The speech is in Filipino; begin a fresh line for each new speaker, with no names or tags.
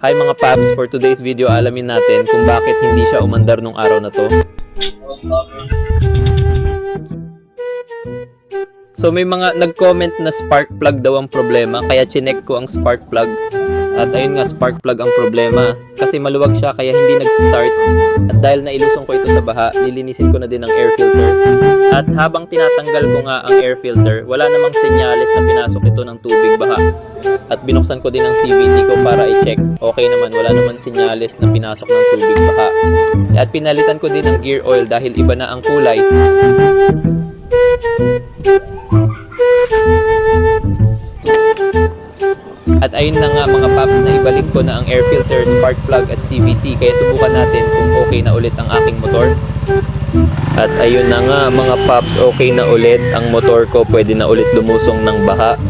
Hi mga paps, for today's video alamin natin kung bakit hindi siya umandar nung araw na to. So may mga nag-comment na spark plug daw ang problema, kaya chinek ko ang spark plug. At ayun nga, spark plug ang problema. Kasi maluwag siya kaya hindi nag-start. At dahil nailusong ko ito sa baha, lilinisin ko na din ang air filter. At habang tinatanggal ko nga ang air filter, wala namang senyales na pinasok ito ng tubig baha. At binuksan ko din ang CVT ko para i-check. Okay naman, wala naman senyales na pinasok ng tubig baha. At pinalitan ko din ang gear oil dahil iba na ang kulay. At ayun na nga mga paps, na ibalik ko na ang air filter, spark plug at CVT. Kaya subukan natin kung okay na ulit ang aking motor. At ayun na nga mga paps, okay na ulit ang motor ko. Pwede na ulit lumusong ng baha.